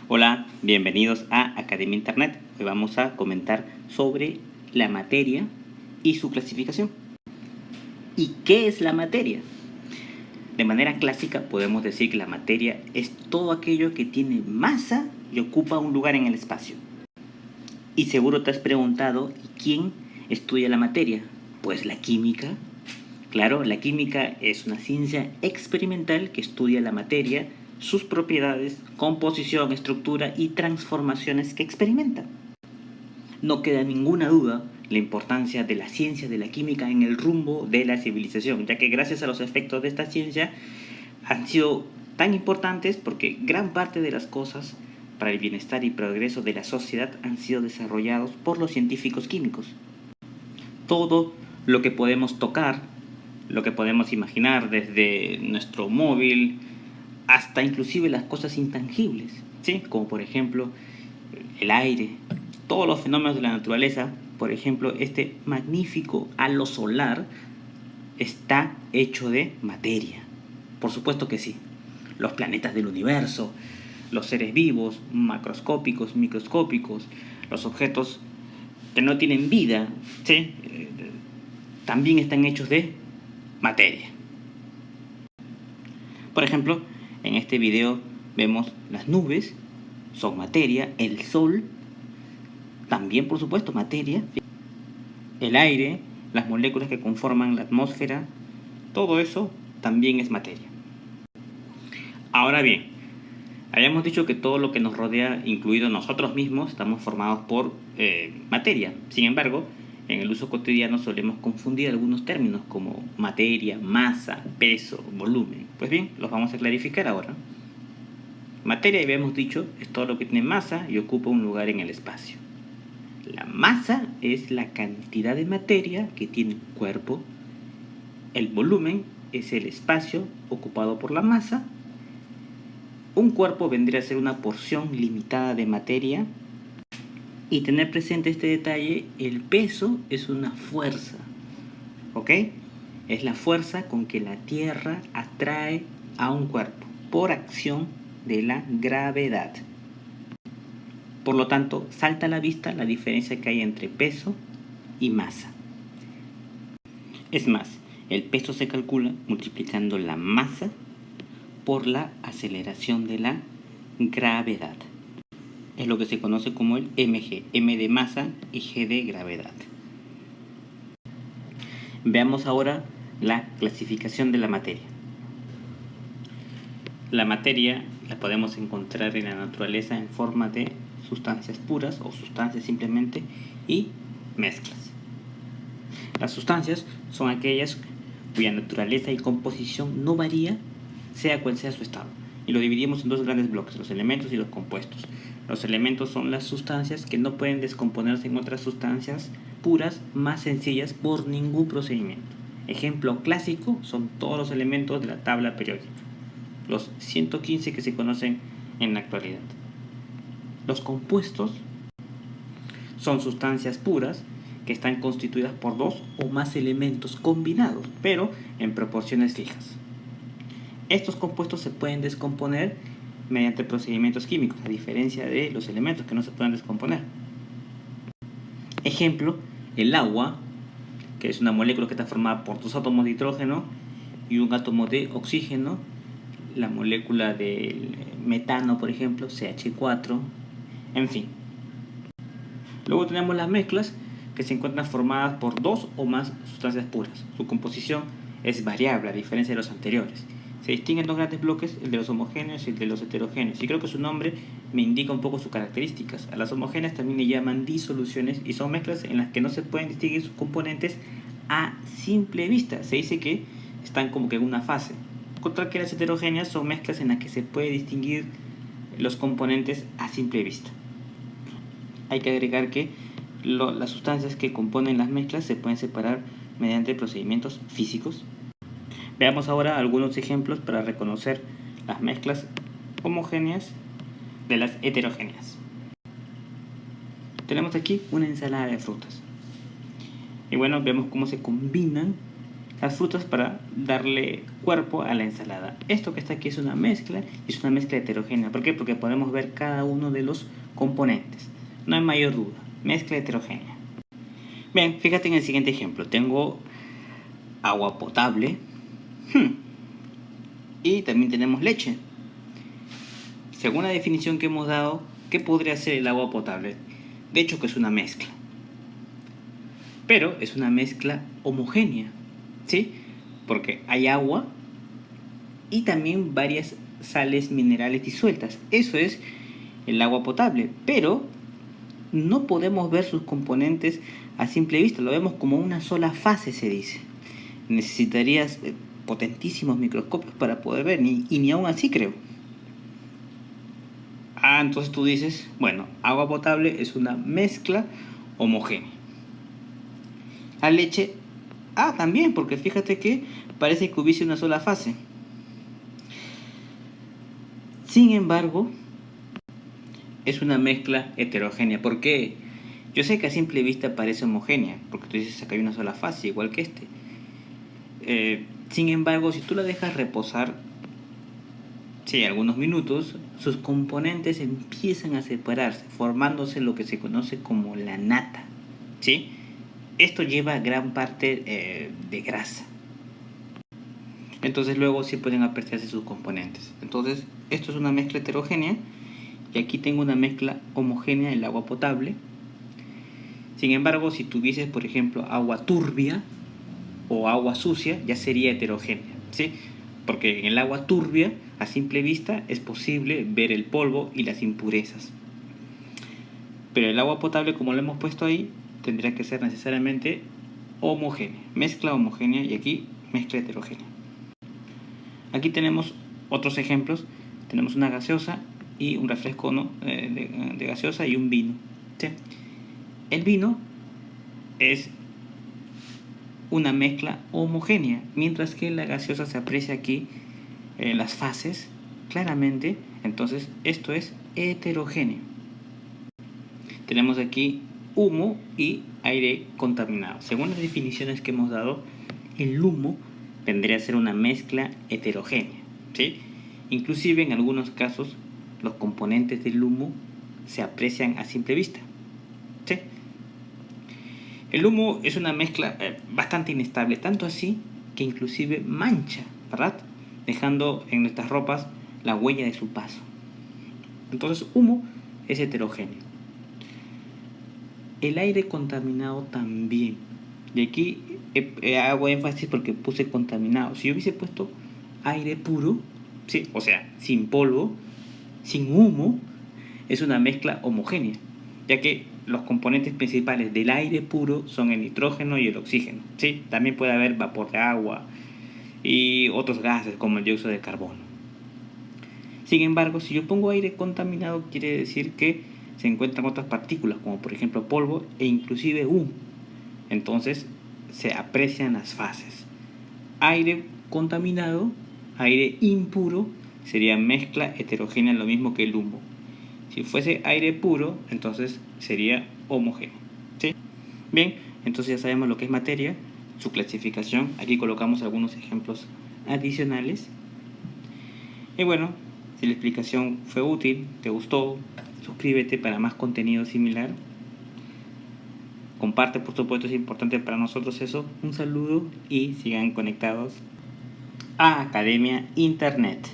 Hola, bienvenidos a Academia Internet. Hoy vamos a comentar sobre la materia y su clasificación. ¿Y qué es la materia? De manera clásica podemos decir que la materia es todo aquello que tiene masa y ocupa un lugar en el espacio. Y seguro te has preguntado, ¿quién estudia la materia? Pues la química. Claro, la química es una ciencia experimental que estudia la materia, sus propiedades, composición, estructura y transformaciones que experimenta. No queda ninguna duda la importancia de la ciencia de la química en el rumbo de la civilización, ya que gracias a los efectos de esta ciencia han sido tan importantes porque gran parte de las cosas para el bienestar y progreso de la sociedad han sido desarrollados por los científicos químicos. Todo lo que podemos tocar, lo que podemos imaginar desde nuestro móvil hasta inclusive las cosas intangibles, ¿sí? Como por ejemplo el aire, todos los fenómenos de la naturaleza, por ejemplo este magnífico halo solar está hecho de materia. Por supuesto que sí. Los planetas del universo, los seres vivos, macroscópicos, microscópicos, los objetos que no tienen vida, ¿sí? También están hechos de materia. Por ejemplo, en este video vemos las nubes, son materia, el sol, también por supuesto materia, el aire, las moléculas que conforman la atmósfera, todo eso también es materia. Ahora bien, habíamos dicho que todo lo que nos rodea, incluido nosotros mismos, estamos formados por materia. Sin embargo, en el uso cotidiano solemos confundir algunos términos como materia, masa, peso, volumen. Pues bien, los vamos a clarificar ahora. Materia, ya habíamos dicho, es todo lo que tiene masa y ocupa un lugar en el espacio. La masa es la cantidad de materia que tiene un cuerpo. El volumen es el espacio ocupado por la masa. Un cuerpo vendría a ser una porción limitada de materia. Y tener presente este detalle, el peso es una fuerza, ¿ok? Es la fuerza con que la Tierra atrae a un cuerpo por acción de la gravedad. Por lo tanto, salta a la vista la diferencia que hay entre peso y masa. Es más, el peso se calcula multiplicando la masa por la aceleración de la gravedad. Es lo que se conoce como el mg, m de masa y g de gravedad. Veamos ahora la clasificación de la materia. La materia la podemos encontrar en la naturaleza en forma de sustancias puras o sustancias simplemente y mezclas. Las sustancias son aquellas cuya naturaleza y composición no varía, sea cual sea su estado. Y lo dividimos en dos grandes bloques, los elementos y los compuestos. Los elementos son las sustancias que no pueden descomponerse en otras sustancias puras más sencillas por ningún procedimiento. Ejemplo clásico son todos los elementos de la tabla periódica, los 115 que se conocen en la actualidad. Los compuestos son sustancias puras que están constituidas por dos o más elementos combinados, pero en proporciones fijas. Estos compuestos se pueden descomponer mediante procedimientos químicos, a diferencia de los elementos que no se pueden descomponer. Ejemplo, el agua, que es una molécula que está formada por dos átomos de hidrógeno y un átomo de oxígeno. La molécula del metano, por ejemplo, CH4, en fin. Luego tenemos las mezclas, que se encuentran formadas por dos o más sustancias puras. Su composición es variable, a diferencia de los anteriores. Se distinguen dos grandes bloques, el de los homogéneos y el de los heterogéneos. Y creo que su nombre me indica un poco sus características. A las homogéneas también le llaman disoluciones y son mezclas en las que no se pueden distinguir sus componentes a simple vista. Se dice que están como que en una fase. Contra que las heterogéneas son mezclas en las que se puede distinguir los componentes a simple vista. Hay que agregar que las sustancias que componen las mezclas se pueden separar mediante procedimientos físicos. Veamos ahora algunos ejemplos para reconocer las mezclas homogéneas de las heterogéneas. Tenemos aquí una ensalada de frutas. Y bueno, vemos cómo se combinan las frutas para darle cuerpo a la ensalada. Esto que está aquí es una mezcla, y es una mezcla heterogénea. ¿Por qué? Porque podemos ver cada uno de los componentes. No hay mayor duda, mezcla heterogénea. Bien, fíjate en el siguiente ejemplo. Tengo agua potable y también tenemos leche. Según la definición que hemos dado, ¿qué podría ser el agua potable? De hecho, que es una mezcla. Pero es una mezcla homogénea, ¿sí? Porque hay agua y también varias sales minerales disueltas. Eso es el agua potable. Pero no podemos ver sus componentes a simple vista. Lo vemos como una sola fase, se dice. Necesitarías potentísimos microscopios para poder ver, y ni aún así creo. Entonces tú dices, bueno, agua potable es una mezcla homogénea. La leche, también, porque fíjate que parece que hubiese una sola fase. Sin embargo, es una mezcla heterogénea. ¿Por qué? Yo sé que a simple vista parece homogénea, porque tú dices que hay una sola fase, igual que este. Sin embargo, si tú la dejas reposar, algunos minutos, sus componentes empiezan a separarse, formándose lo que se conoce como la nata, ¿sí? Esto lleva gran parte de grasa. Entonces luego sí pueden apreciarse sus componentes. Entonces, esto es una mezcla heterogénea, y aquí tengo una mezcla homogénea del agua potable. Sin embargo, si tuvieses, por ejemplo, agua turbia o agua sucia, ya sería heterogénea, ¿sí? Porque en el agua turbia, a simple vista, es posible ver el polvo y las impurezas. Pero el agua potable, como lo hemos puesto ahí, tendría que ser necesariamente homogénea. Mezcla homogénea, y aquí mezcla heterogénea. Aquí tenemos otros ejemplos. Tenemos una gaseosa y un refresco, ¿no? de gaseosa y un vino, ¿sí? El vino es una mezcla homogénea, mientras que la gaseosa se aprecia aquí las fases claramente. Entonces esto es heterogéneo. Tenemos aquí humo y aire contaminado. Según las definiciones que hemos dado, el humo vendría a ser una mezcla heterogénea, ¿sí? Inclusive en algunos casos los componentes del humo se aprecian a simple vista, ¿sí? El humo es una mezcla bastante inestable, tanto así que inclusive mancha, ¿verdad? Dejando en nuestras ropas la huella de su paso. Entonces, humo es heterogéneo. El aire contaminado también. Y aquí hago énfasis porque puse contaminado. Si yo hubiese puesto aire puro, ¿sí? O sea, sin polvo, sin humo, es una mezcla homogénea, ya que los componentes principales del aire puro son el nitrógeno y el oxígeno, ¿sí? También puede haber vapor de agua y otros gases como el dióxido de carbono. Sin embargo, si yo pongo aire contaminado, quiere decir que se encuentran otras partículas, como por ejemplo polvo e inclusive humo. Entonces se aprecian las fases. Aire contaminado, aire impuro, sería mezcla heterogénea, lo mismo que el humo. Si fuese aire puro, entonces sería homogéneo, ¿sí? Bien, entonces ya sabemos lo que es materia, su clasificación. Aquí colocamos algunos ejemplos adicionales. Y bueno, si la explicación fue útil, te gustó, suscríbete para más contenido similar. Comparte, por supuesto, es importante para nosotros eso. Un saludo y sigan conectados a Academia Internet.